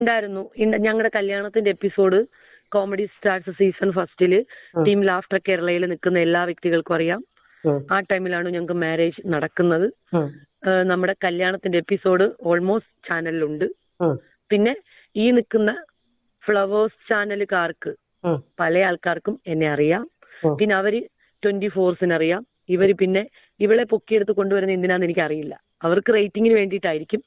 ഉണ്ടായിരുന്നു. ഞങ്ങളുടെ കല്യാണത്തിന്റെ എപ്പിസോഡ് കോമഡി സ്റ്റാർസ് സീസൺ ഫസ്റ്റില് ടീം ലാഫ്റ്റർ കേരളയിൽ നിൽക്കുന്ന എല്ലാ വ്യക്തികൾക്കും അറിയാം. ആ ടൈമിലാണ് ഞങ്ങൾക്ക് മാരേജ് നടക്കുന്നത്. നമ്മുടെ കല്യാണത്തിന്റെ എപ്പിസോഡ് ഓൾമോസ്റ്റ് ചാനലിലുണ്ട്. പിന്നെ ഈ നിൽക്കുന്ന ഫ്ലവേഴ്സ് ചാനലുകാർക്ക് പല ആൾക്കാർക്കും എന്നെ അറിയാം. പിന്നെ അവര് 24 അറിയാം. ഇവര് പിന്നെ ഇവളെ പൊക്കിയെടുത്ത് കൊണ്ടുവരുന്ന എന്തിനാന്ന് എനിക്കറിയില്ല. അവർക്ക് റേറ്റിംഗിന് വേണ്ടിയിട്ടായിരിക്കും.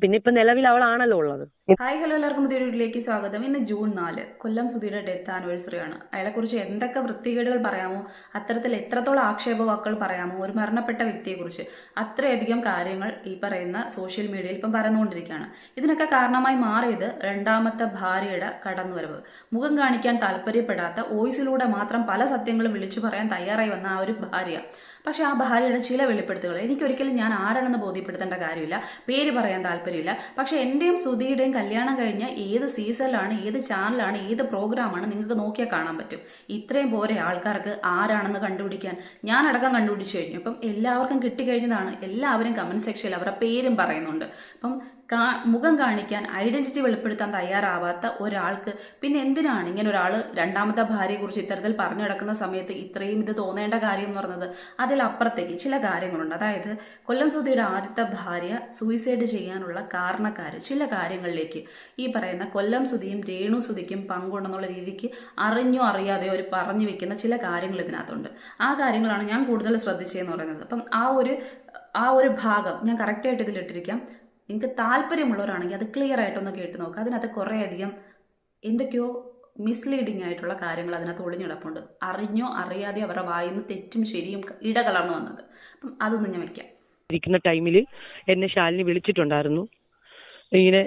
പിന്നെ ഇപ്പൊ നിലവിൽ അവളാണല്ലോ ഉള്ളത്. ഹായ് ഹലോ, എല്ലാവർക്കും പുതിയൊരു വീഡിയോയിലേക്ക് സ്വാഗതം. ഇന്ന് ജൂൺ 4 കൊല്ലം സുധിയുടെ ഡെത്ത് ആനിവേഴ്സറി ആണ്. അയാളെക്കുറിച്ച് എന്തൊക്കെ വൃത്തികേടുകൾ പറയാമോ, അത്തരത്തിൽ എത്രത്തോളം ആക്ഷേപവാക്കുകൾ പറയാമോ ഒരു മരണപ്പെട്ട വ്യക്തിയെക്കുറിച്ച്, അത്രയധികം കാര്യങ്ങൾ ഈ പറയുന്ന സോഷ്യൽ മീഡിയയിൽ ഇപ്പം പറയുന്നുകൊണ്ടിരിക്കുകയാണ്. ഇതിനൊക്കെ കാരണമായി മാറിയത് രണ്ടാമത്തെ ഭാര്യയുടെ കടന്നുവരവ്. മുഖം കാണിക്കാൻ താല്പര്യപ്പെടാത്ത, വോയിസിലൂടെ മാത്രം പല സത്യങ്ങളും വിളിച്ചു പറയാൻ തയ്യാറായി വന്ന ആ ഒരു ഭാര്യ. പക്ഷെ ആ ഭാര്യയുടെ ചില വെളിപ്പെടുത്തുകൾ എനിക്കൊരിക്കലും ഞാൻ ആരാണെന്ന് ബോധ്യപ്പെടുത്തേണ്ട കാര്യമില്ല, പേര് പറയാൻ താല്പര്യമില്ല. പക്ഷെ എൻ്റെയും സുധിയുടെയും കല്യാണം കഴിഞ്ഞ ഏത് സീസണിലാണ്, ഏത് ചാനലാണ്, ഏത് പ്രോഗ്രാമാണ് നിങ്ങൾക്ക് നോക്കിയാൽ കാണാൻ പറ്റും. ഇത്രയും പോരെ ആൾക്കാർക്ക് ആരാണെന്ന് കണ്ടുപിടിക്കാൻ? ഞാനടക്കം കണ്ടുപിടിച്ചു കഴിഞ്ഞു. ഇപ്പം എല്ലാവർക്കും കിട്ടിക്കഴിഞ്ഞതാണ്. എല്ലാവരും കമന്റ് സെക്ഷനിൽ അവരുടെ പേരും പറയുന്നുണ്ട്. അപ്പം മുഖം കാണിക്കാൻ, ഐഡന്റിറ്റി വെളിപ്പെടുത്താൻ തയ്യാറാവാത്ത ഒരാൾക്ക് പിന്നെ എന്തിനാണ് ഇങ്ങനെ ഒരാൾ രണ്ടാമത്തെ ഭാര്യയെക്കുറിച്ച് ഇത്തരത്തിൽ പറഞ്ഞു കിടക്കുന്ന സമയത്ത് ഇത്രയും ഇത് തോന്നേണ്ട കാര്യം എന്ന് പറയുന്നത്? അതിലപ്പുറത്തേക്ക് ചില കാര്യങ്ങളുണ്ട്. അതായത് കൊല്ലം സുധിയുടെ ആദ്യത്തെ ഭാര്യ സൂയിസൈഡ് ചെയ്യാനുള്ള കാരണക്കാർ ചില കാര്യങ്ങളിലേക്ക് ഈ പറയുന്ന കൊല്ലം സുധിയും രേണു സുധിക്കും പങ്കുണ്ടെന്നുള്ള രീതിക്ക് അറിഞ്ഞോ അറിയാതെയോ അവർ പറഞ്ഞു വെക്കുന്ന ചില കാര്യങ്ങൾ ഇതിനകത്തുണ്ട്. ആ കാര്യങ്ങളാണ് ഞാൻ കൂടുതൽ ശ്രദ്ധിച്ചതെന്ന് പറയുന്നത്. അപ്പം ആ ഒരു ഭാഗം ഞാൻ കറക്റ്റായിട്ട് ഇതിലിട്ടിരിക്കാം. നിങ്ങൾക്ക് താല്പര്യമുള്ളവരാണെങ്കിൽ അത് ക്ലിയർ ആയിട്ടൊന്ന് കേട്ട് നോക്കുക. അതിനകത്ത് കുറേയധികം എന്തൊക്കെയോ മിസ്ലീഡിങ് ആയിട്ടുള്ള കാര്യങ്ങൾ അതിനകത്ത് ഒളിഞ്ഞിടപ്പുണ്ട്. അറിഞ്ഞോ അറിയാതെയോ അവരുടെ വായിന്ന് തെറ്റും ശരിയും ഇടകലർന്നു വന്നത്. അപ്പം അതൊന്നും ഞാൻ വെക്കാം. ഇരിക്കുന്ന ടൈമില് എന്നെ ശാലിനി വിളിച്ചിട്ടുണ്ടായിരുന്നു. ഇങ്ങനെ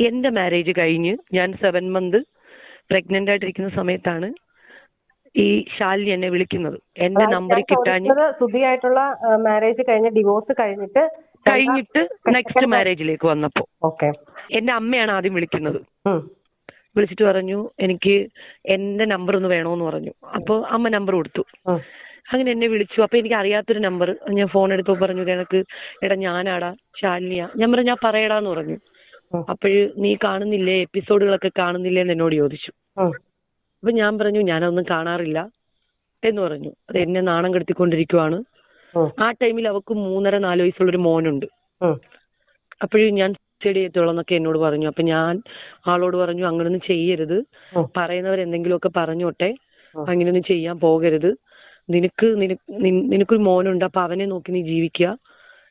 എന്റെ മാരേജ് കഴിഞ്ഞ് ഞാൻ 7 months പ്രഗ്നന്റ് ആയിട്ടിരിക്കുന്ന സമയത്താണ് ഈ ശാലിനി എന്നെ വിളിക്കുന്നത്. എന്റെ നമ്പർ കിട്ടാൻ സുധിയായിട്ടുള്ള മാരേജ് കഴിഞ്ഞ ഡിവോഴ്സ് കഴിഞ്ഞിട്ട് നെക്സ്റ്റ് മാരേജിലേക്ക് വന്നപ്പോ എന്റെ അമ്മയാണ് ആദ്യം വിളിക്കുന്നത്. വിളിച്ചിട്ട് പറഞ്ഞു എനിക്ക് എന്റെ നമ്പർ ഒന്ന് വേണോന്ന് പറഞ്ഞു. അപ്പൊ അമ്മ നമ്പർ കൊടുത്തു. അങ്ങനെ എന്നെ വിളിച്ചു. അപ്പൊ എനിക്ക് അറിയാത്തൊരു നമ്പർ ഞാൻ ഫോൺ എടുത്തപ്പോ പറഞ്ഞു എനക്ക് എടാ ഞാനാടാ ശാലിനിയാ. ഞാൻ പറഞ്ഞു ഞാൻ പറയടാന്ന് പറഞ്ഞു. അപ്പോഴ് നീ കാണുന്നില്ലേ, എപ്പിസോഡുകളൊക്കെ കാണുന്നില്ലേ എന്ന് എന്നോട് ചോദിച്ചു. അപ്പൊ ഞാൻ പറഞ്ഞു ഞാനൊന്നും കാണാറില്ല എന്ന് പറഞ്ഞു. അത് എന്നെ നാണം കെടുത്തിക്കൊണ്ടിരിക്കുവാണ്. ആ ടൈമിൽ അവക്ക് 3.5-4 വയസ്സുള്ളൊരു മോനുണ്ട്. അപ്പോഴും ഞാൻ ചെടിയെത്തുള്ളന്നൊക്കെ എന്നോട് പറഞ്ഞു. അപ്പൊ ഞാൻ ആളോട് പറഞ്ഞു അങ്ങനൊന്നും ചെയ്യരുത്, പറയുന്നവരെന്തെങ്കിലുമൊക്കെ പറഞ്ഞോട്ടെ, അങ്ങനെയൊന്നും ചെയ്യാൻ പോകരുത്, നിനക്കൊരു മോനുണ്ട്, അപ്പൊ അവനെ നോക്കി നീ ജീവിക്കുക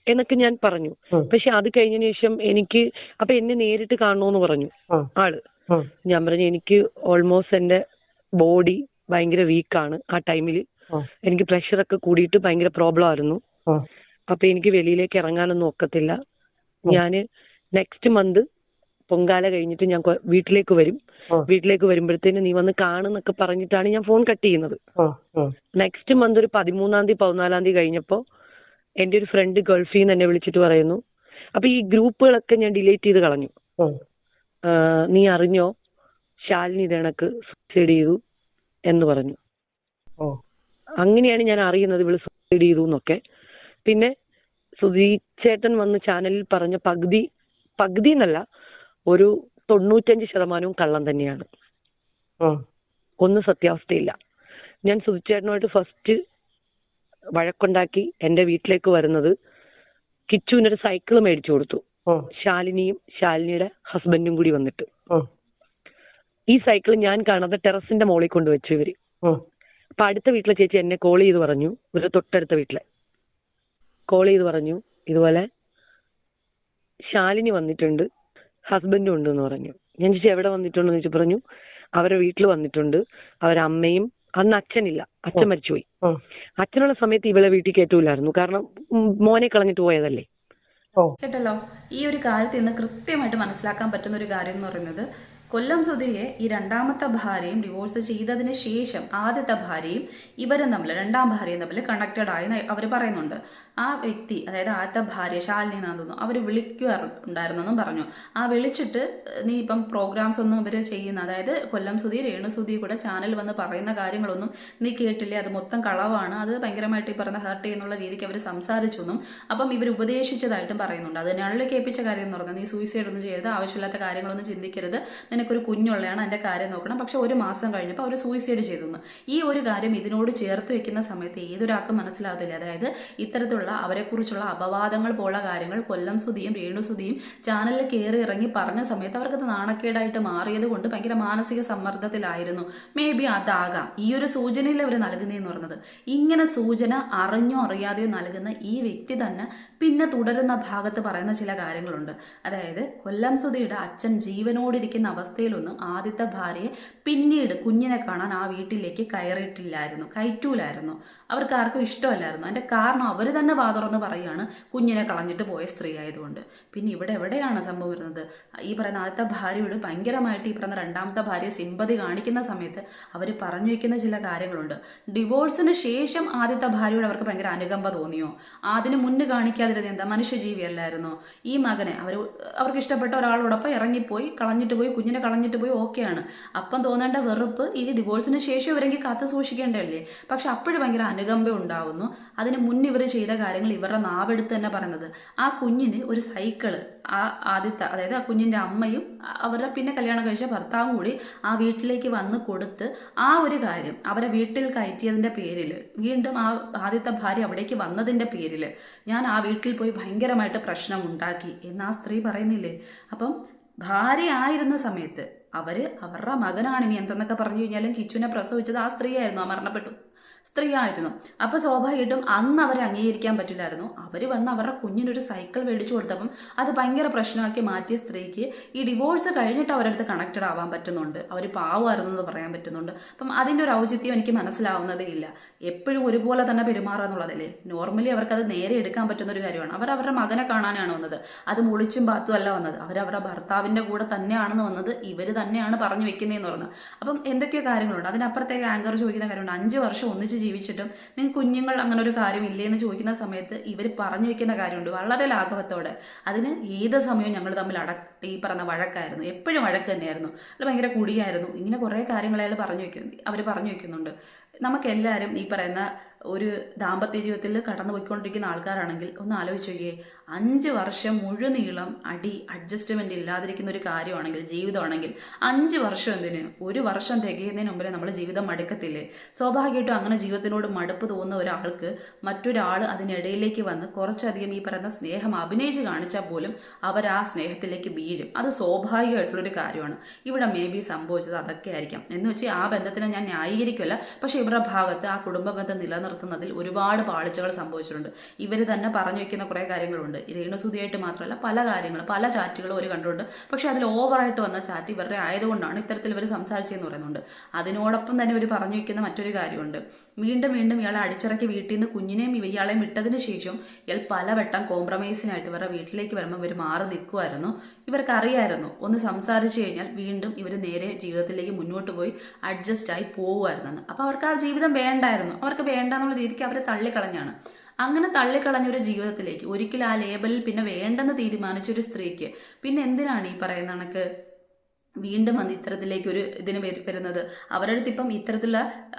എന്നൊക്കെ ഞാൻ പറഞ്ഞു. പക്ഷെ അത് കഴിഞ്ഞതിന് ശേഷം അപ്പൊ എന്നെ നേരിട്ട് കാണണോന്ന് പറഞ്ഞു ആള്. ഞാൻ പറഞ്ഞു എനിക്ക് ഓൾമോസ്റ്റ് എന്റെ ബോഡി ഭയങ്കര വീക്കാണ്. ആ ടൈമിൽ എനിക്ക് പ്രഷറൊക്കെ കൂടിയിട്ട് ഭയങ്കര പ്രോബ്ലം ആയിരുന്നു. അപ്പൊ എനിക്ക് വെളിയിലേക്ക് ഇറങ്ങാനൊന്നും ഒക്കത്തില്ല. ഞാന് നെക്സ്റ്റ് മന്ത് പൊങ്കാല കഴിഞ്ഞിട്ട് ഞാൻ വീട്ടിലേക്ക് വരും. വീട്ടിലേക്ക് വരുമ്പോഴത്തേന് നീ വന്ന് കാണുന്നൊക്കെ പറഞ്ഞിട്ടാണ് ഞാൻ ഫോൺ കട്ട് ചെയ്യുന്നത്. നെക്സ്റ്റ് മന്ത് ഒരു 13 14 കഴിഞ്ഞപ്പോ എന്റെ ഒരു ഫ്രണ്ട് ഗൾഫിൽ നിന്ന് എന്നെ വിളിച്ചിട്ട് പറയുന്നു. അപ്പൊ ഈ ഗ്രൂപ്പുകളൊക്കെ ഞാൻ ഡിലീറ്റ് ചെയ്ത് കളഞ്ഞു. നീ അറിഞ്ഞോ ശാലിനി ഇതേണക്ക് സൂസൈഡ് ചെയ്തു എന്ന് പറഞ്ഞു. അങ്ങനെയാണ് ഞാൻ അറിയുന്നത് ഇവള് സൂസൈഡ് ചെയ്തു എന്നൊക്കെ. പിന്നെ സുധി ചേട്ടൻ വന്ന് ചാനലിൽ പറഞ്ഞ പകുതി എന്നല്ല, ഒരു 95% കള്ളം തന്നെയാണ്. ഒന്നും സത്യാവസ്ഥയില്ല. ഞാൻ സുധി ചേട്ടനുമായിട്ട് ഫസ്റ്റ് വഴക്കുണ്ടാക്കി എന്റെ വീട്ടിലേക്ക് വരുന്നത് കിച്ചുവിനൊരു സൈക്കിൾ മേടിച്ചു കൊടുത്തു. ശാലിനിയും ശാലിനിയുടെ ഹസ്ബൻഡും കൂടി വന്നിട്ട് ഈ സൈക്കിൾ ഞാൻ കാണാതെ ടെറസിന്റെ മുകളിൽ കൊണ്ടുവച്ചു ഇവര്. അപ്പൊ അടുത്ത വീട്ടിലെ ചേച്ചി എന്നെ കോൾ ചെയ്ത് പറഞ്ഞു, ഇവരുടെ തൊട്ടടുത്ത വീട്ടിലെ കോൾ ചെയ്ത് പറഞ്ഞു ഇതുപോലെ ശാലിനി വന്നിട്ടുണ്ട്, ഹസ്ബൻഡും ഉണ്ട് എന്ന് പറഞ്ഞു. ഞാൻ ചേച്ചി എവിടെ വന്നിട്ടുണ്ടെന്ന് ചോദിച്ചു. പറഞ്ഞു അവരുടെ വീട്ടിൽ വന്നിട്ടുണ്ട്, അവരമ്മയും, അന്ന് അച്ഛനില്ല, അച്ഛൻ മരിച്ചുപോയി. അച്ഛനുള്ള സമയത്ത് ഇവളെ വീട്ടിൽ കയറ്റൂലായിരുന്നു, കാരണം മോനെ കളഞ്ഞിട്ട് പോയതല്ലേ. കേട്ടല്ലോ. ഈ ഒരു കാര്യത്തിൽ നിന്ന് കൃത്യമായിട്ട് മനസ്സിലാക്കാൻ പറ്റുന്ന ഒരു കാര്യം എന്ന് പറയുന്നത്, കൊല്ലം സുധിയെ ഈ രണ്ടാമത്തെ ഭാര്യയും ഡിവോഴ്സ് ചെയ്തതിന് ശേഷം ആദ്യത്തെ ഭാര്യയും ഇവരും തമ്മിൽ, രണ്ടാം ഭാര്യയും തമ്മിൽ കണക്റ്റഡ് ആയി അവർ പറയുന്നുണ്ട്. ആ വ്യക്തി, അതായത് ആദ്യത്തെ ഭാര്യ ശാലിനി എന്നാന്ന് തോന്നുന്നു, അവർ വിളിക്കുന്നുണ്ടായിരുന്നെന്നും പറഞ്ഞു. ആ വിളിച്ചിട്ട് നീ ഇപ്പം പ്രോഗ്രാംസ് ഒന്നും ഇവർ ചെയ്യുന്ന, അതായത് കൊല്ലം സുധി രേണു സുധി കൂടെ ചാനൽ വന്ന് പറയുന്ന കാര്യങ്ങളൊന്നും നീ കേട്ടില്ലേ, അത് മൊത്തം കളവാണ്, അത് ഭയങ്കരമായിട്ട് ഈ പറഞ്ഞ ഹേർട്ട് ചെയ്യുന്നുള്ള രീതിക്ക് അവർ സംസാരിച്ചു എന്നും അപ്പം ഇവർ ഉപദേശിച്ചതായിട്ടും പറയുന്നുണ്ട്. അത് ഞങ്ങളിൽ കേൾപ്പിച്ച കാര്യം എന്ന് പറഞ്ഞാൽ, നീ സൂയിസൈഡ് ഒന്നും ചെയ്യരുത്, ആവശ്യമില്ലാത്ത കാര്യങ്ങളൊന്നും ചിന്തിക്കരുത്, നിനക്കൊരു കുഞ്ഞുള്ളതാണ്, എൻ്റെ കാര്യം നോക്കണം. പക്ഷെ ഒരു മാസം കഴിഞ്ഞപ്പോൾ അവർ സൂയിസൈഡ് ചെയ്തു. ഈ ഒരു കാര്യം ഇതിനോട് ചേർത്ത് വെക്കുന്ന സമയത്ത് ഏതൊരാൾക്കും മനസ്സിലാകത്തില്ല. അതായത് ഇത്തരത്തിലുള്ള അവരെക്കുറിച്ചുള്ള അപവാദങ്ങൾ പോലുള്ള കാര്യങ്ങൾ കൊല്ലം സുധിയും രേണു സുധിയും ചാനലിൽ കയറി ഇറങ്ങി പറഞ്ഞ സമയത്ത് അവർക്കത് നാണക്കേടായിട്ട് മാറിയത് കൊണ്ട് ഭയങ്കര മാനസിക സമ്മർദ്ദത്തിലായിരുന്നു. മേ ബി അതാകാം ഈ ഒരു സൂചനയിൽ അവർ നൽകുന്നതെന്ന് പറഞ്ഞത്. ഇങ്ങനെ സൂചന അറിഞ്ഞോ അറിയാതെയോ നൽകുന്ന ഈ വ്യക്തി തന്നെ പിന്നെ തുടരുന്ന ഭാഗത്ത് പറയുന്ന ചില കാര്യങ്ങളുണ്ട്. അതായത് കൊല്ലം സുധിയുടെ അച്ഛൻ ജീവനോടിരിക്കുന്ന അവസ്ഥയിലൊന്നും ആദ്യത്തെ ഭാര്യയെ പിന്നീട് കുഞ്ഞിനെ കാണാൻ ആ വീട്ടിലേക്ക് കയറ്റൂലായിരുന്നു. അവർക്ക് ആർക്കും ഇഷ്ടമല്ലായിരുന്നു. അതിൻ്റെ കാരണം അവർ തന്നെ വാതുറന്ന് പറയുകയാണ്, കുഞ്ഞിനെ കളഞ്ഞിട്ട് പോയ സ്ത്രീ ആയതുകൊണ്ട്. പിന്നെ ഇവിടെ എവിടെയാണ് സംഭവം വരുന്നത്? ഈ പറയുന്ന ആദ്യത്തെ ഭാര്യയോട് ഭയങ്കരമായിട്ട് ഈ പറയുന്ന രണ്ടാമത്തെ ഭാര്യ സിമ്പതി കാണിക്കുന്ന സമയത്ത് അവർ പറഞ്ഞു വയ്ക്കുന്ന ചില കാര്യങ്ങളുണ്ട്. ഡിവോഴ്സിന് ശേഷം ആദ്യത്തെ ഭാര്യയോട് അവർക്ക് ഭയങ്കര അനുകമ്പ തോന്നിയോ? അതിന് മുന്നേ കാണിക്കാതിരുന്നത് എന്താ? മനുഷ്യജീവിയല്ലായിരുന്നോ? ഈ മകനെ അവർക്ക് ഇഷ്ടപ്പെട്ട ഒരാളോടൊപ്പം ഇറങ്ങിപ്പോയി, കുഞ്ഞിനെ കളഞ്ഞിട്ട് പോയി, ഓക്കെയാണ്. അപ്പം തോന്നേണ്ട വെറുപ്പ് ഈ ഡിവോഴ്സിന് ശേഷം ഇവരെങ്കിൽ കാത്തു സൂക്ഷിക്കേണ്ടതല്ലേ? പക്ഷെ അപ്പോഴും ഭയങ്കര അനുകമ്പ ഉണ്ടാവുന്നു. അതിന് മുന്നേ ഇവർ ചെയ്ത കാര്യങ്ങൾ ഇവരുടെ നാവെടുത്ത് തന്നെ പറയുന്നത്. ആ കുഞ്ഞിന് ഒരു സൈക്കിള് ആദ്യത്തെ, അതായത് ആ കുഞ്ഞിൻ്റെ അമ്മയും അവരുടെ പിന്നെ കല്യാണം കഴിച്ച ഭർത്താവും കൂടി ആ വീട്ടിലേക്ക് വന്ന് കൊടുത്ത് ആ ഒരു കാര്യം അവരെ വീട്ടിൽ കയറ്റിയതിൻ്റെ പേരിൽ, വീണ്ടും ആ ആദ്യത്തെ ഭാര്യ അവിടേക്ക് വന്നതിൻ്റെ പേരിൽ ഞാൻ ആ വീട്ടിൽ പോയി ഭയങ്കരമായിട്ട് പ്രശ്നം ഉണ്ടാക്കി എന്ന് ആ സ്ത്രീ പറയുന്നില്ലേ? അപ്പം ഭാര്യ ആയിരുന്ന സമയത്ത് അവരുടെ മകനാണ് ഇനി എന്തെന്നൊക്കെ പറഞ്ഞു കഴിഞ്ഞാലും കിച്ചുവിനെ പ്രസവിച്ചത് ആ സ്ത്രീയായിരുന്നു, ആ മരണപ്പെട്ടു സ്ത്രീയായിരുന്നു. അപ്പോൾ സ്വാഭാവികമായിട്ടും അന്ന് അവരെ അംഗീകരിക്കാൻ പറ്റില്ലായിരുന്നു. അവർ വന്ന് അവരുടെ കുഞ്ഞിനൊരു സൈക്കിൾ മേടിച്ചു കൊടുത്തപ്പം അത് ഭയങ്കര പ്രശ്നമാക്കി മാറ്റിയ സ്ത്രീക്ക് ഈ ഡിവോഴ്സ് കഴിഞ്ഞിട്ട് അവരടുത്ത് കണക്റ്റഡ് ആവാൻ പറ്റുന്നുണ്ട്. അവർ പാവമായിരുന്നു എന്ന് പറയാൻ പറ്റുന്നുണ്ട്. അപ്പം അതിൻ്റെ ഒരു ഔചിത്യം എനിക്ക് മനസ്സിലാവുന്നതേ ഇല്ല. എപ്പോഴും ഒരുപോലെ തന്നെ പെരുമാറുക എന്നുള്ളതല്ലേ? നോർമലി അവർക്കത് നേരെ എടുക്കാൻ പറ്റുന്ന ഒരു കാര്യമാണ്. അവരുടെ മകനെ കാണാനാണ് വന്നത്, അത് മുളിച്ചും പാത്തും അല്ല വന്നത്. അവരുടെ ഭർത്താവിൻ്റെ കൂടെ തന്നെയാണെന്ന് വന്നത്. ഇവർ തന്നെയാണ് പറഞ്ഞു വെക്കുന്നതെന്ന് പറഞ്ഞത്. അപ്പം എന്തൊക്കെയോ കാര്യങ്ങളുണ്ട്. അതിനപ്പുറത്തേക്ക് ആങ്കർ ചോദിക്കുന്ന കാര്യമുണ്ട്, 5 വർഷം ഒന്നിച്ച് ജീവിച്ചിട്ടും നിങ്ങൾക്ക് കുഞ്ഞുങ്ങൾ അങ്ങനെ ഒരു കാര്യം ഇല്ലേ എന്ന് ചോദിക്കുന്ന സമയത്ത് ഇവർ പറഞ്ഞു വെക്കുന്ന കാര്യമുണ്ട് വളരെ ലാഘവത്തോടെ. അതിന് ഏത് സമയവും ഞങ്ങൾ തമ്മിൽ ഈ പറഞ്ഞ വഴക്കായിരുന്നു, എപ്പോഴും വഴക്ക് തന്നെയായിരുന്നു, അത് ഭയങ്കര കുടിയായിരുന്നു. ഇങ്ങനെ കുറേ കാര്യങ്ങൾ അവർ പറഞ്ഞു വെക്കുന്നുണ്ട്. നമുക്കെല്ലാവരും ഈ പറയുന്ന ഒരു ദാമ്പത്യ ജീവിതത്തിൽ കടന്നു പോയിക്കൊണ്ടിരിക്കുന്ന ആൾക്കാരാണെങ്കിൽ ഒന്ന് ആലോചിച്ച് നോക്കിയേ. 5 വർഷം മുഴുനീളം അഡ്ജസ്റ്റ്മെന്റ് ഇല്ലാതിരിക്കുന്ന ഒരു കാര്യമാണെങ്കിൽ, ജീവിതമാണെങ്കിൽ 5 വർഷം എന്തിന്? 1 വർഷം തികയുന്നതിന് മുമ്പേ നമ്മൾ ജീവിതം മടുക്കത്തില്ലേ? സ്വാഭാവികമായിട്ടും അങ്ങനെ ജീവിതത്തിനോട് മടുപ്പ് തോന്നുന്ന ഒരാൾക്ക് മറ്റൊരാൾ അതിനിടയിലേക്ക് വന്ന് കുറച്ചധികം ഈ പറയുന്ന സ്നേഹം അഭിനയിച്ച് കാണിച്ചാൽ പോലും അവർ ആ സ്നേഹത്തിലേക്ക് വീഴും. അത് സ്വാഭാവികമായിട്ടുള്ളൊരു കാര്യമാണ്. ഇവിടെ മേ ബി സംഭവിച്ചത് അതൊക്കെ ആയിരിക്കാം. എന്ന് വെച്ച് ആ ബന്ധത്തിനെ ഞാൻ ന്യായീകരിക്കുമല്ല. പക്ഷേ ഇവരുടെ ഭാഗത്ത് ആ കുടുംബ ബന്ധം നിലനിർത്തുന്നതിൽ ഒരുപാട് പാളിച്ചകൾ സംഭവിച്ചിട്ടുണ്ട്. ഇവർ തന്നെ പറഞ്ഞു വെക്കുന്ന കുറേ കാര്യങ്ങളുണ്ട്. രേണു സുധിയായിട്ട് മാത്രമല്ല പല കാര്യങ്ങളും, പല ചാറ്റുകളും അവർ കണ്ടിട്ടുണ്ട്. പക്ഷേ അതിൽ ഓവറായിട്ട് വന്ന ചാറ്റ് ഇവരുടെ ആയതുകൊണ്ടാണ് ഇത്തരത്തിൽ ഇവർ സംസാരിച്ചതെന്ന് പറയുന്നുണ്ട്. അതിനോടൊപ്പം തന്നെ ഇവർ പറഞ്ഞു വെക്കുന്ന മറ്റൊരു കാര്യമുണ്ട്. വീണ്ടും ഇയാളെ അടിച്ചിറക്കി വീട്ടിൽ നിന്ന് കുഞ്ഞിനെയും ഇയാളെയും വിട്ടതിന് ശേഷം ഇയാൾ പലവട്ടം കോംപ്രമൈസിനായിട്ട് ഇവരുടെ വീട്ടിലേക്ക് വരുമ്പോൾ ഇവർ മാറി നിൽക്കുമായിരുന്നു. ഇവർക്കറിയായിരുന്നു ഒന്ന് സംസാരിച്ചു കഴിഞ്ഞാൽ വീണ്ടും ഇവർ നേരെ ജീവിതത്തിലേക്ക് മുന്നോട്ട് പോയി അഡ്ജസ്റ്റായി പോകുമായിരുന്നെന്ന്. അപ്പോൾ അവർക്ക് ആ ജീവിതം വേണ്ടായിരുന്നു. അവർക്ക് വേണ്ടെന്നുള്ള രീതിക്ക് അവർ തള്ളിക്കളഞ്ഞാണ്. അങ്ങനെ തള്ളിക്കളഞ്ഞൊരു ജീവിതത്തിലേക്ക് ഒരിക്കലും ആ ലേബലിൽ പിന്നെ വേണ്ടെന്ന് തീരുമാനിച്ചൊരു സ്ത്രീക്ക് പിന്നെ എന്തിനാണ് ഈ പറയുന്ന കണക്ക് വീണ്ടും വന്ന് ഇത്തരത്തിലേക്ക് ഒരു ഇതിന് വരുന്നത്? അവരുടെ അടുത്ത് ഇപ്പം ഇത്തരത്തിലുള്ള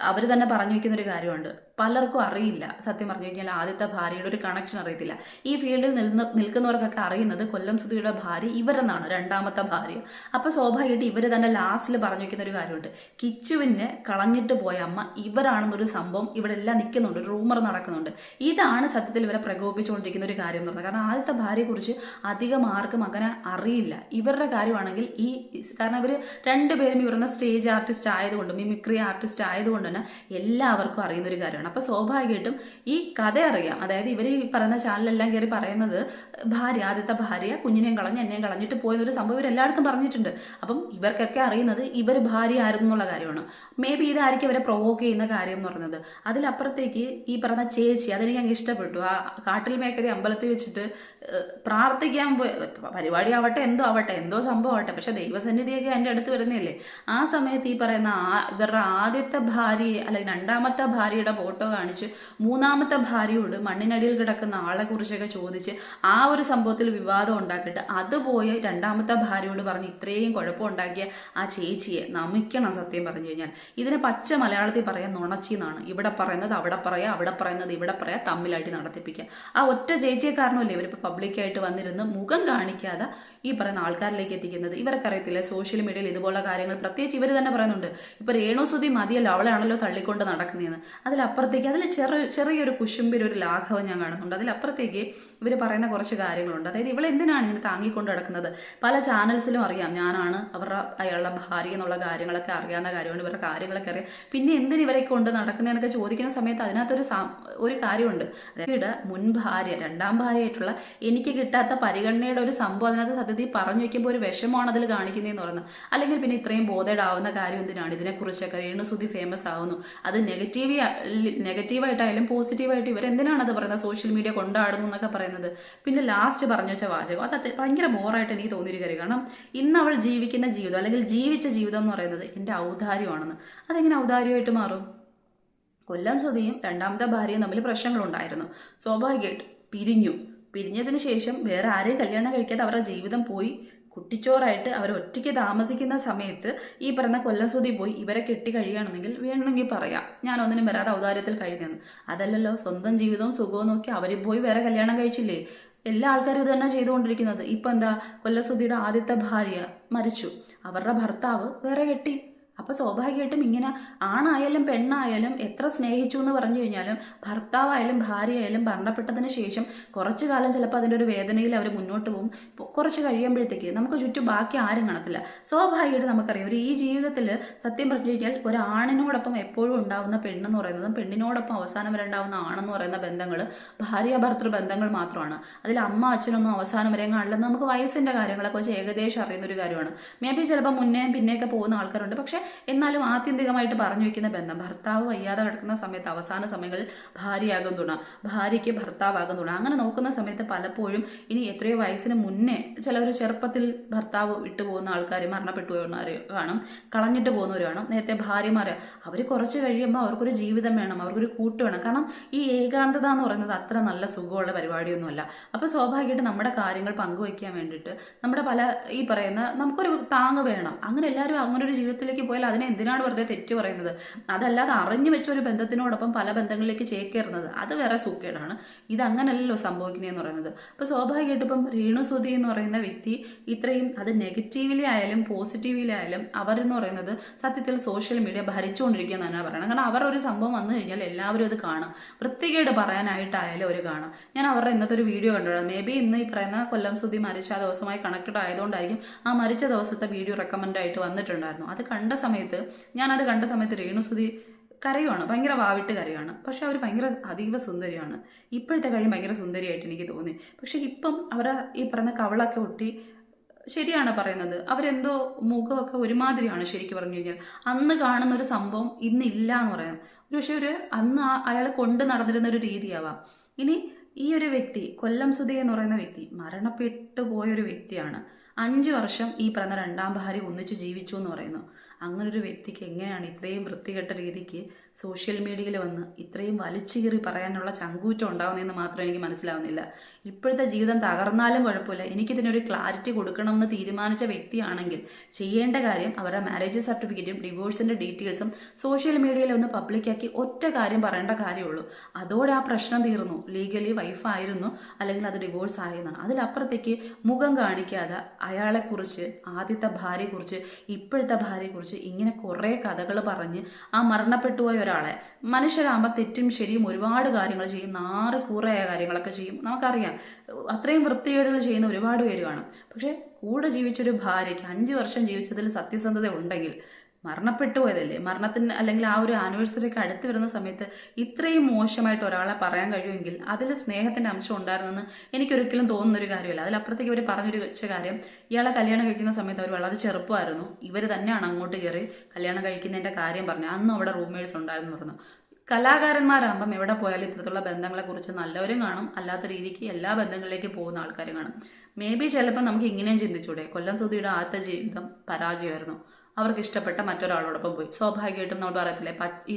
അവർ തന്നെ പറഞ്ഞു വയ്ക്കുന്ന ഒരു കാര്യമുണ്ട്. പലർക്കും അറിയില്ല, സത്യം പറഞ്ഞു കഴിഞ്ഞാൽ ആദ്യത്തെ ഭാര്യയുടെ ഒരു കണക്ഷൻ അറിയത്തില്ല. ഈ ഫീൽഡിൽ നിൽക്കുന്നവർക്കൊക്കെ അറിയുന്നത് കൊല്ലം സുധിയുടെ ഭാര്യ ഇവരെന്നാണ്, രണ്ടാമത്തെ ഭാര്യ. അപ്പോൾ സ്വാഭാവികമായിട്ട് ഇവർ തന്നെ ലാസ്റ്റിൽ പറഞ്ഞു വയ്ക്കുന്ന ഒരു കാര്യമുണ്ട്, കിച്ചുവിനെ കളഞ്ഞിട്ട് പോയ അമ്മ ഇവരാണെന്നൊരു സംഭവം ഇവിടെ എല്ലാം നിൽക്കുന്നുണ്ട്, ഒരു റൂമർ നടക്കുന്നുണ്ട്. ഇതാണ് സത്യത്തിൽ ഇവരെ പ്രകോപിച്ചുകൊണ്ടിരിക്കുന്ന ഒരു കാര്യം എന്ന് പറഞ്ഞത്. കാരണം ആദ്യത്തെ ഭാര്യയെക്കുറിച്ച് അധികം ആർക്കും അങ്ങനെ അറിയില്ല. ഇവരുടെ കാര്യമാണെങ്കിൽ കാരണം ഇവർ രണ്ടുപേരും ഇവരുന്ന സ്റ്റേജ് ആർട്ടിസ്റ്റ് ആയതുകൊണ്ട്, മിമിക്രി ആർട്ടിസ്റ്റ് ആയതുകൊണ്ട് തന്നെ എല്ലാവർക്കും അറിയുന്നൊരു കാര്യമാണ്. പറയുകയാണ്. അപ്പോൾ സ്വാഭാവികമായിട്ടും ഈ കഥ അറിയാം, അതായത് ഇവർ ഈ പറയുന്ന ചാനലെല്ലാം കയറി പറയുന്നത് ആദ്യത്തെ ഭാര്യ കുഞ്ഞിനെയും കളഞ്ഞ് എന്നെയും കളഞ്ഞിട്ട് പോയതൊരു സംഭവം ഇവരെല്ലായിടത്തും പറഞ്ഞിട്ടുണ്ട്. അപ്പം ഇവർക്കൊക്കെ അറിയുന്നത് ഇവർ ഭാര്യ ആയിരുന്നു എന്നുള്ള കാര്യമാണ്. മേ ബി ഇതായിരിക്കും ഇവരെ പ്രൊവോക്ക് ചെയ്യുന്ന കാര്യം എന്ന് പറയുന്നത്. അതിലപ്പുറത്തേക്ക് ഈ പറഞ്ഞ ചേച്ചി, അതെനിക്ക് അങ്ങ് ഇഷ്ടപ്പെട്ടു. ആ കാട്ടിൽ മേക്കരി അമ്പലത്തിൽ വെച്ചിട്ട് പ്രാർത്ഥിക്കാൻ പരിപാടി ആവട്ടെ എന്തോ സംഭവം ആവട്ടെ, പക്ഷെ ദൈവസന്നിധിയൊക്കെ എൻ്റെ അടുത്ത് വരുന്നില്ലേ. ആ സമയത്ത് ഈ പറയുന്ന ഇവരുടെ ആദ്യത്തെ ഭാര്യയെ അല്ലെങ്കിൽ രണ്ടാമത്തെ ഭാര്യയുടെ ഫോട്ടോ കാണിച്ച് മൂന്നാമത്തെ ഭാര്യയോട് മണ്ണിനടിയിൽ കിടക്കുന്ന ആളെ കുറിച്ചൊക്കെ ചോദിച്ച് ആ ഒരു സംഭവത്തിൽ വിവാദം ഉണ്ടാക്കിയിട്ട് അത് പോയി രണ്ടാമത്തെ ഭാര്യയോട് പറഞ്ഞ് ഇത്രയും കുഴപ്പമുണ്ടാക്കിയ ആ ചേച്ചിയെ നമിക്കണം. സത്യം പറഞ്ഞു കഴിഞ്ഞാൽ ഇതിനെ പച്ച മലയാളത്തിൽ പറയാൻ നുണച്ചി എന്നാണ്. ഇവിടെ പറയുന്നത് അവിടെ പറയാം, അവിടെ പറയുന്നത് ഇവിടെ പറയാം, തമ്മിലായിട്ട് നടത്തിപ്പിക്കുക. ആ ഒറ്റ ചേച്ചിയെ കാരണമല്ലേ ഇവരിപ്പോൾ പബ്ലിക്കായിട്ട് വന്നിരുന്ന് മുഖം കാണിക്കാതെ ഈ പറയുന്ന ആൾക്കാരിലേക്ക് എത്തിക്കുന്നത്. ഇവർക്കറിയത്തില്ല സോഷ്യൽ മീഡിയയിൽ ഇതുപോലുള്ള കാര്യങ്ങൾ, പ്രത്യേകിച്ച് ഇവർ തന്നെ പറയുന്നുണ്ട് ഇപ്പോൾ രേണുസുതി മതിയല്ലോ, അവളാണല്ലോ തള്ളിക്കൊണ്ട് നടക്കുന്നതെന്ന്. അതിലപ്പുറത്തേക്ക് അതിൽ ചെറിയൊരു കുശുമ്പിൽ ഒരു ലാഘവം ഞാൻ കാണുന്നുണ്ട്. അതിലപ്പുറത്തേക്ക് ഇവർ പറയുന്ന കുറച്ച് കാര്യങ്ങളുണ്ട്. അതായത് ഇവളെന്തിനാണ് ഇങ്ങനെ താങ്ങിക്കൊണ്ട് നടക്കുന്നത്? പല ചാനൽസിലും അറിയാം ഞാനാണ് അയാളുടെ ഭാര്യ എന്നുള്ള കാര്യങ്ങളൊക്കെ അറിയാവുന്ന കാര്യമാണ്, ഇവരുടെ കാര്യങ്ങളൊക്കെ അറിയാം. പിന്നെ എന്തിന് ഇവരെ കൊണ്ട് നടക്കുന്നതെന്നൊക്കെ ചോദിക്കുന്ന സമയത്ത് അതിനകത്തൊരു കാര്യമുണ്ട്. അതായത് മുൻ ഭാര്യ, രണ്ടാം ഭാര്യയായിട്ടുള്ള എനിക്ക് കിട്ടാത്ത പരിഗണനയുടെ ഒരു സംഭവം അതിനകത്ത് സത്യത്തിൽ പറഞ്ഞു വയ്ക്കുമ്പോൾ ഒരു വിഷമമാണ് അതിൽ കാണിക്കുന്നതെന്ന് പറയുന്നത്. അല്ലെങ്കിൽ പിന്നെ ഇത്രയും ബോധേഡാവുന്ന കാര്യം എന്തിനാണ്? ഇതിനെക്കുറിച്ചൊക്കെ രേണുസുതി ഫേമസ് ആവുന്നു, അത് നെഗറ്റീവായിട്ടായാലും പോസിറ്റീവായിട്ട് ഇവരെന്തിനാണ് അത് പറയുന്നത്, സോഷ്യൽ മീഡിയ കൊണ്ടാടുന്നു എന്നൊക്കെ പറയുന്നത്. പിന്നെ ലാസ്റ്റ് പറഞ്ഞു വെച്ച വാചകം അത് ഭയങ്കര ബോറായിട്ട് എനിക്ക് തോന്നിയൊരു കാര്യം. കാരണം ഇന്ന് അവൾ ജീവിക്കുന്ന ജീവിതം അല്ലെങ്കിൽ ജീവിച്ച ജീവിതം എന്ന് പറയുന്നത് എൻ്റെ ഔദാര്യമാണെന്ന്. അതെങ്ങനെ ഔദാര്യമായിട്ട് മാറും? കൊല്ലം സുധിയും രണ്ടാമത്തെ ഭാര്യയും തമ്മിൽ പ്രശ്നങ്ങളുണ്ടായിരുന്നു. സ്വാഭാവികമായിട്ട് പിരിഞ്ഞതിന് ശേഷം വേറെ ആരെയും കല്യാണം കഴിക്കാതെ അവരുടെ ജീവിതം പോയി കുട്ടിച്ചോറായിട്ട് അവർ ഒറ്റയ്ക്ക് താമസിക്കുന്ന സമയത്ത് ഈ പറഞ്ഞ കൊല്ലം സുധി പോയി ഇവരെ കെട്ടി കഴിയുകയാണെന്നെങ്കിൽ വേണമെങ്കിൽ പറയാം ഞാനൊന്നിനും വരാതെ ഔദാര്യത്തിൽ കഴിയുന്നതെന്ന്. അതല്ലല്ലോ, സ്വന്തം ജീവിതവും സുഖവും നോക്കി അവർ പോയി വേറെ കല്യാണം കഴിച്ചില്ലേ. എല്ലാ ആൾക്കാരും ഇത് തന്നെ ചെയ്തുകൊണ്ടിരിക്കുന്നത്. ഇപ്പം എന്താ, കൊല്ലസുധിയുടെ ആദ്യത്തെ ഭാര്യ മരിച്ചു, അവരുടെ ഭർത്താവ് വേറെ കെട്ടി. അപ്പോൾ സ്വാഭാവികമായിട്ടും ഇങ്ങനെ ആണായാലും പെണ്ണായാലും എത്ര സ്നേഹിച്ചു എന്ന് പറഞ്ഞു കഴിഞ്ഞാലും ഭർത്താവായാലും ഭാര്യയായാലും മരണപ്പെട്ടതിന് ശേഷം കുറച്ചു കാലം ചിലപ്പോൾ അതിൻ്റെ ഒരു വേദനയിൽ അവർ മുന്നോട്ട് പോകും. കുറച്ച് കഴിയുമ്പോഴത്തേക്ക് നമുക്ക് ചുറ്റും ബാക്കി ആരും കാണത്തില്ല. സ്വാഭാവികമായിട്ട് നമുക്കറിയാം ഒരു ഈ ജീവിതത്തിൽ സത്യം പറഞ്ഞു കഴിഞ്ഞാൽ ഒരാണിനോടൊപ്പം എപ്പോഴും ഉണ്ടാവുന്ന പെണ്ണെന്ന് പറയുന്നതും പെണ്ണിനോടൊപ്പം അവസാനം വരെ ഉണ്ടാവുന്ന ആണെന്ന് പറയുന്ന ബന്ധങ്ങൾ ഭാര്യ ഭർത്തൃ ബന്ധങ്ങൾ മാത്രമാണ്. അതിൽ അമ്മ അച്ഛനൊന്നും അവസാനം വരെ കാണില്ലെന്ന് നമുക്ക് വയസ്സിൻ്റെ കാര്യങ്ങളൊക്കെ വെച്ച് ഏകദേശം അറിയുന്നൊരു കാര്യമാണ്. മേ ബി ചിലപ്പോൾ മുന്നേയും പിന്നെയൊക്കെ പോകുന്ന ആൾക്കാരുണ്ട്. പക്ഷേ എന്നാലും ആത്യന്തികമായിട്ട് പറഞ്ഞു വെക്കുന്ന ബന്ധം ഭർത്താവ് വയ്യാതെ കിടക്കുന്ന സമയത്ത് അവസാന സമയങ്ങളിൽ ഭാര്യയാകും തുണ, ഭാര്യയ്ക്ക് ഭർത്താവാകും തുണ. അങ്ങനെ നോക്കുന്ന സമയത്ത് പലപ്പോഴും ഇനി എത്രയോ വയസ്സിന് മുന്നേ ചിലവർ ചെറുപ്പത്തിൽ ഭർത്താവ് വിട്ടുപോകുന്ന ആൾക്കാർ, മരണപ്പെട്ടു പോകുന്നവർ കാണും, കളഞ്ഞിട്ട് പോകുന്നവർ കാണും. നേരത്തെ ഭാര്യമാർ അവർ കുറച്ച് കഴിയുമ്പോൾ അവർക്കൊരു ജീവിതം വേണം, അവർക്കൊരു കൂട്ട് വേണം. കാരണം ഈ ഏകാന്തത എന്ന് പറയുന്നത് അത്ര നല്ല സുഖമുള്ള പരിപാടിയൊന്നുമല്ല. അപ്പോൾ സ്വാഭാവികമായിട്ട് നമ്മുടെ കാര്യങ്ങൾ പങ്കുവയ്ക്കാൻ വേണ്ടിയിട്ട് നമ്മുടെ പല ഈ പറയുന്ന നമുക്കൊരു താങ്ങ് വേണം. അങ്ങനെ എല്ലാവരും അങ്ങനെ ഒരു ജീവിതത്തിലേക്ക് പോയാൽ അതിനെ എന്തിനാണ് വെറുതെ തെറ്റ് പറയുന്നത്? അതല്ലാതെ അറിഞ്ഞു വെച്ചൊരു ബന്ധത്തിനോടൊപ്പം പല ബന്ധങ്ങളിലേക്ക് ചേക്കേറുന്നത് അത് വേറെ സൂക്കേടാണ്. ഇതങ്ങനല്ലല്ലോ സംഭവിക്കുന്നതെന്ന് പറയുന്നത്. അപ്പോൾ സ്വാഭാവികമായിട്ട് ഇപ്പം രേണുസുതി എന്ന് പറയുന്ന വ്യക്തി ഇത്രയും അത് നെഗറ്റീവിലി ആയാലും പോസിറ്റീവിലി ആയാലും അവരെന്ന് പറയുന്നത് സത്യത്തിൽ സോഷ്യൽ മീഡിയ ഭരിച്ചുകൊണ്ടിരിക്കുക എന്ന് തന്നെ പറയണം. കാരണം അവർ ഒരു സംഭവം വന്നു കഴിഞ്ഞാൽ എല്ലാവരും അത് കാണും, വൃത്തികേട് പറയാനായിട്ടായാലും അവർ കാണും. ഞാൻ അവരുടെ ഇന്നത്തെ ഒരു വീഡിയോ കണ്ടിട്ടുണ്ട്. മേ ബി ഇന്ന് ഈ പറയുന്ന കൊല്ലം സുധി മരിച്ച ആ ദിവസമായി കണക്റ്റഡ് ആയതുകൊണ്ടായിരിക്കും ആ മരിച്ച ദിവസത്തെ വീഡിയോ റെക്കമെൻഡായിട്ട് വന്നിട്ടുണ്ടായിരുന്നു. അത് കണ്ട സമയത്ത് രേണുസുതി കരയുവാണ്, ഭയങ്കര വാവിട്ട് കരയുവാണ്. പക്ഷെ അവർ ഭയങ്കര അതീവ സുന്ദരിയാണ്. ഇപ്പോഴത്തെ കഴിയും ഭയങ്കര സുന്ദരിയായിട്ട് എനിക്ക് തോന്നി. പക്ഷെ ഇപ്പം അവരെ ഈ പറയുന്ന കവളൊക്കെ ഒട്ടി, ശരിയാണ് പറയുന്നത്, അവരെന്തോ മുഖമൊക്കെ ഒരുമാതിരിയാണ് ശരിക്കും പറഞ്ഞു കഴിഞ്ഞാൽ. അന്ന് കാണുന്ന ഒരു സംഭവം ഇന്നില്ല എന്ന് പറയാം. പക്ഷെ അന്ന് അയാൾ കൊണ്ട് നടന്നിരുന്ന ഒരു രീതിയാവാം. ഇനി ഈ ഒരു വ്യക്തി കൊല്ലം സുധി എന്ന് പറയുന്ന വ്യക്തി മരണപ്പെട്ടു പോയൊരു വ്യക്തിയാണ്. 5 വർഷം ഈ പറയുന്ന രണ്ടാം ഭാര്യ ഒന്നിച്ച് ജീവിച്ചു എന്ന് പറയുന്നു. അങ്ങനൊരു വ്യക്തിക്ക് എങ്ങനെയാണ് ഇത്രയും വൃത്തികെട്ട രീതിക്ക് സോഷ്യൽ മീഡിയയിൽ വന്ന് ഇത്രയും വലിച്ചു കീറി പറയാനുള്ള ചങ്കൂറ്റം ഉണ്ടാവുന്നതെന്ന് മാത്രം എനിക്ക് മനസ്സിലാവുന്നില്ല. ഇപ്പോഴത്തെ ജീവിതം തകർന്നാലും കുഴപ്പമില്ല, എനിക്കിതിനൊരു ക്ലാരിറ്റി കൊടുക്കണമെന്ന് തീരുമാനിച്ച വ്യക്തിയാണെങ്കിൽ ചെയ്യേണ്ട കാര്യം അവരുടെ മാരേജ് സർട്ടിഫിക്കറ്റും ഡിവോഴ്സിൻ്റെ ഡീറ്റെയിൽസും സോഷ്യൽ മീഡിയയിൽ ഒന്ന് പബ്ലിക്കാക്കി ഒറ്റ കാര്യം പറയേണ്ട കാര്യമുള്ളൂ. അതോടെ ആ പ്രശ്നം തീർന്നു. ലീഗലി വൈഫായിരുന്നു അല്ലെങ്കിൽ അത് ഡിവോഴ്സ് ആയെന്നാണ്. അതിലപ്പുറത്തേക്ക് മുഖം കാണിക്കാതെ അയാളെക്കുറിച്ച്, ആദ്യത്തെ ഭാര്യയെക്കുറിച്ച്, ഇപ്പോഴത്തെ ഭാര്യയെക്കുറിച്ച് ഇങ്ങനെ കുറേ കഥകൾ പറഞ്ഞ് ആ മരണപ്പെട്ടു പോയ ഒരാളെ, മനുഷ്യരാകുമ്പോൾ തെറ്റും ശരിയും ഒരുപാട് കാര്യങ്ങൾ ചെയ്യും, കൂറയായ കാര്യങ്ങളൊക്കെ ചെയ്യും, നമുക്കറിയാം. അത്രയും വൃത്തികേടുകൾ ചെയ്യുന്ന ഒരുപാട് പേര് കാണും. പക്ഷേ കൂടെ ജീവിച്ചൊരു ഭാര്യയ്ക്ക് 5 വർഷം ജീവിച്ചതിൽ സത്യസന്ധത ഉണ്ടെങ്കിൽ മരണപ്പെട്ടു പോയതല്ലേ, മരണത്തിന് അല്ലെങ്കിൽ ആ ഒരു ആനിവേഴ്സറിക്ക് അടുത്ത് വരുന്ന സമയത്ത് ഇത്രയും മോശമായിട്ട് ഒരാളെ പറയാൻ കഴിയുമെങ്കിൽ അതിൽ സ്നേഹത്തിൻ്റെ അംശം ഉണ്ടായിരുന്നെന്ന് എനിക്കൊരിക്കലും തോന്നുന്നൊരു കാര്യമല്ല. അതിലപ്പുറത്തേക്ക് ഇവർ പറഞ്ഞൊരു വെച്ച കാര്യം, ഇയാളെ കല്യാണം കഴിക്കുന്ന സമയത്ത് അവർ വളരെ ചെറുപ്പമായിരുന്നു, ഇവർ തന്നെയാണ് അങ്ങോട്ട് കയറി കല്യാണം കഴിക്കുന്നതിൻ്റെ കാര്യം പറഞ്ഞു, അന്ന് അവിടെ റൂംമേഴ്സ് ഉണ്ടായിരുന്നു പറഞ്ഞു. കലാകാരന്മാരാകുമ്പം എവിടെ പോയാലും ഇത്തരത്തിലുള്ള ബന്ധങ്ങളെക്കുറിച്ച് നല്ലവരും കാണും, അല്ലാത്ത രീതിക്ക് എല്ലാ ബന്ധങ്ങളിലേക്ക് പോകുന്ന ആൾക്കാരും കാണും. മേ ബി ചിലപ്പോൾ നമുക്ക് ഇങ്ങനെയും ചിന്തിച്ചൂടെ, കൊല്ലം സുധിയുടെ ആദ്യത്തെ ജീവിതം പരാജയമായിരുന്നു, അവർക്ക് ഇഷ്ടപ്പെട്ട മറ്റൊരാളോടൊപ്പം പോയി. സ്വാഭാവികമായിട്ടും നമ്മൾ പറയത്തില്ലേ, ഈ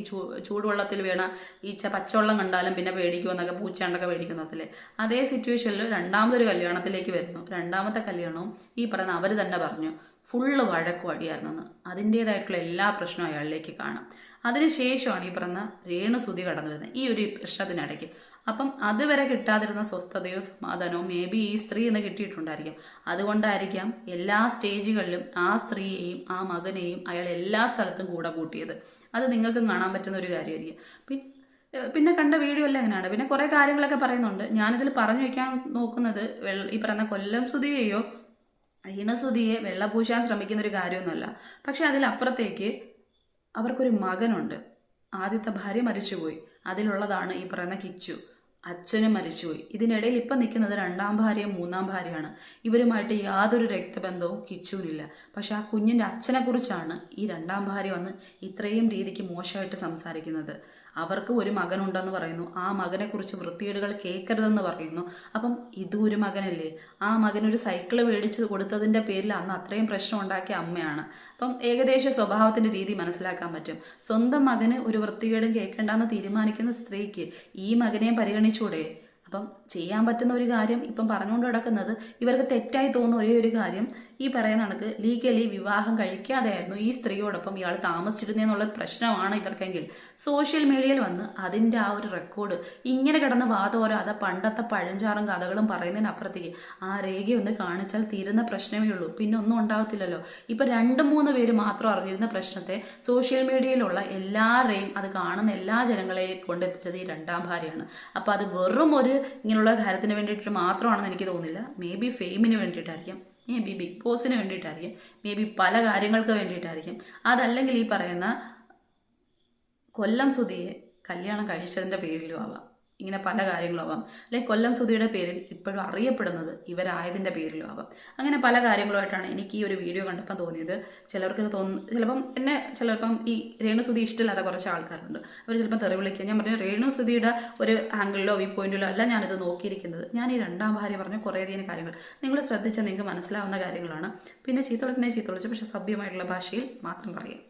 ചൂടുവെള്ളത്തിൽ വീണ ഈച്ച പച്ചവെള്ളം കണ്ടാലും പിന്നെ പേടിക്കുമെന്നൊക്കെ, പൂച്ചാണ്ടൊക്കെ പേടിക്കുന്നതില്ലേ, അതേ സിറ്റുവേഷനിൽ രണ്ടാമതൊരു കല്യാണത്തിലേക്ക് വരുന്നു. രണ്ടാമത്തെ കല്യാണവും ഈ പറയുന്ന അവർ തന്നെ പറഞ്ഞു ഫുള്ള് വഴക്കും അടിയായിരുന്നെന്ന്. അതിൻ്റേതായിട്ടുള്ള എല്ലാ പ്രശ്നവും അയാളിലേക്ക് കാണാം. അതിനുശേഷമാണ് ഈ പറഞ്ഞ രേണുസുതി കടന്നു വരുന്നത് ഈ ഒരു പ്രശ്നത്തിനിടയ്ക്ക്. അപ്പം അതുവരെ കിട്ടാതിരുന്ന സ്വസ്ഥതയോ സമാധാനമോ മേ ബി ഈ സ്ത്രീ എന്ന് കിട്ടിയിട്ടുണ്ടായിരിക്കും. അതുകൊണ്ടായിരിക്കാം എല്ലാ സ്റ്റേജുകളിലും ആ സ്ത്രീയെയും ആ മകനെയും അയാൾ എല്ലാ സ്ഥലത്തും കൂടെ കൂട്ടിയത്. അത് നിങ്ങൾക്കും കാണാൻ പറ്റുന്ന ഒരു കാര്യമായിരിക്കും. പിന്നെ കണ്ട വീഡിയോ എല്ലാം എങ്ങനെയാണ്. പിന്നെ കുറേ കാര്യങ്ങളൊക്കെ പറയുന്നുണ്ട്. ഞാനിതിൽ പറഞ്ഞു വയ്ക്കാൻ നോക്കുന്നത് ഈ പറയുന്ന കൊല്ലം സുധിയെയോ രേണുസുതിയെ വെള്ളപൂശാൻ ശ്രമിക്കുന്ന ഒരു കാര്യമൊന്നുമല്ല. പക്ഷെ അതിലപ്പുറത്തേക്ക് അവർക്കൊരു മകനുണ്ട്. ആദ്യത്തെ ഭാര്യ മരിച്ചുപോയി, അതിലുള്ളതാണ് ഈ പറയുന്ന കിച്ചു. അച്ഛനും മരിച്ചുപോയി. ഇതിനിടയിൽ ഇപ്പം നിൽക്കുന്നത് രണ്ടാം ഭാര്യയും മൂന്നാം ഭാര്യയാണ്. ഇവരുമായിട്ട് യാതൊരു രക്തബന്ധവും കിച്ചുവിനില്ല. പക്ഷെ ആ കുഞ്ഞിൻ്റെ അച്ഛനെക്കുറിച്ചാണ് ഈ രണ്ടാം ഭാര്യ വന്ന് ഇത്രയും രീതിക്ക് മോശമായിട്ട് സംസാരിക്കുന്നത്. അവർക്ക് ഒരു മകനുണ്ടെന്ന് പറയുന്നു, ആ മകനെക്കുറിച്ച് വൃത്തികേടുകൾ കേൾക്കരുതെന്ന് പറയുന്നു. അപ്പം ഇതും ഒരു മകനല്ലേ? ആ മകനൊരു സൈക്കിള് മേടിച്ച് കൊടുത്തതിൻ്റെ പേരിൽ അന്ന് അത്രയും പ്രശ്നം ഉണ്ടാക്കിയ അമ്മയാണ്. അപ്പം ഏകദേശ സ്വഭാവത്തിൻ്റെ രീതി മനസ്സിലാക്കാൻ പറ്റും. സ്വന്തം മകന് ഒരു വൃത്തികേടും കേൾക്കേണ്ടെന്ന് തീരുമാനിക്കുന്ന സ്ത്രീക്ക് ഈ മകനെയും പരിഗണിച്ചൂടെ? അപ്പം ചെയ്യാൻ പറ്റുന്ന ഒരു കാര്യം ഇപ്പം പറഞ്ഞുകൊണ്ട് കിടക്കുന്നത്, ഇവർക്ക് തെറ്റായി തോന്നുന്ന ഒരേ ഒരു കാര്യം, ഈ പറയുന്ന കണക്ക് ലീഗലി വിവാഹം കഴിക്കാതെയായിരുന്നു ഈ സ്ത്രീയോടൊപ്പം ഇയാൾ താമസിച്ചിരുന്നുള്ള പ്രശ്നമാണ് ഇവർക്കെങ്കിൽ സോഷ്യൽ മീഡിയയിൽ വന്ന് അതിൻ്റെ ആ ഒരു റെക്കോർഡ് ഇങ്ങനെ കിടന്ന് വാദോരോ അത് പണ്ടത്തെ പഴഞ്ചാറും കഥകളും പറയുന്നതിനപ്പുറത്തേക്ക് ആ രേഖയൊന്ന് കാണിച്ചാൽ തീരുന്ന പ്രശ്നമേ ഉള്ളൂ. പിന്നെ ഒന്നും ഉണ്ടാവത്തില്ലല്ലോ. ഇപ്പം 2-3 പേര് മാത്രം അറിഞ്ഞിരുന്ന പ്രശ്നത്തെ സോഷ്യൽ മീഡിയയിലുള്ള എല്ലാവരെയും, അത് കാണുന്ന എല്ലാ ജനങ്ങളെയും കൊണ്ടെത്തിച്ചത് ഈ രണ്ടാം ഭാര്യയാണ്. അപ്പോൾ അത് വെറും ഒരു ഇങ്ങനെയുള്ള കാര്യത്തിന് വേണ്ടിയിട്ട് മാത്രമാണെന്ന് എനിക്ക് തോന്നുന്നില്ല. മേ ബി ഫെയിമിന് വേണ്ടിയിട്ടായിരിക്കും, മേ ബി ബിഗ് ബോസിന് വേണ്ടിയിട്ടായിരിക്കും, മേ ബി പല കാര്യങ്ങൾക്ക് വേണ്ടിയിട്ടായിരിക്കും. അതല്ലെങ്കിൽ ഈ പറയുന്ന കൊല്ലം സുധിയെ കല്യാണം കഴിച്ചതിൻ്റെ പേരിലും ആവാം. ഇങ്ങനെ പല കാര്യങ്ങളും ആവാം. അല്ലെങ്കിൽ കൊല്ലം സുധിയുടെ പേരിൽ ഇപ്പോഴും അറിയപ്പെടുന്നത് ഇവരായതിൻ്റെ പേരിലും ആവാം. അങ്ങനെ പല കാര്യങ്ങളുമായിട്ടാണ് എനിക്ക് ഈ ഒരു വീഡിയോ കണ്ടപ്പോൾ തോന്നിയത്. ചിലർക്ക് ചിലപ്പം ഈ രേണുസുധി ഇഷ്ടമില്ലാത്ത കുറച്ച് ആൾക്കാരുണ്ട്. അവർ ചിലപ്പോൾ തെറി വിളിക്കുക. ഞാൻ പറഞ്ഞു, രേണുസുധിയുടെ ഒരു ആംഗിളിലോ വ്യൂ പോയിന്റിലോ അല്ല ഞാനിത് നോക്കിയിരിക്കുന്നത്. ഞാൻ ഈ രണ്ടാം ഭാര്യ പറഞ്ഞ കുറേയധികം കാര്യങ്ങൾ നിങ്ങൾ ശ്രദ്ധിച്ചാൽ നിങ്ങൾക്ക് മനസ്സിലാവുന്ന കാര്യങ്ങളാണ്. പിന്നെ ചീത്ത വിളിച്ചു, പക്ഷേ സഭ്യമായിട്ടുള്ള ഭാഷയിൽ മാത്രം പറയാം.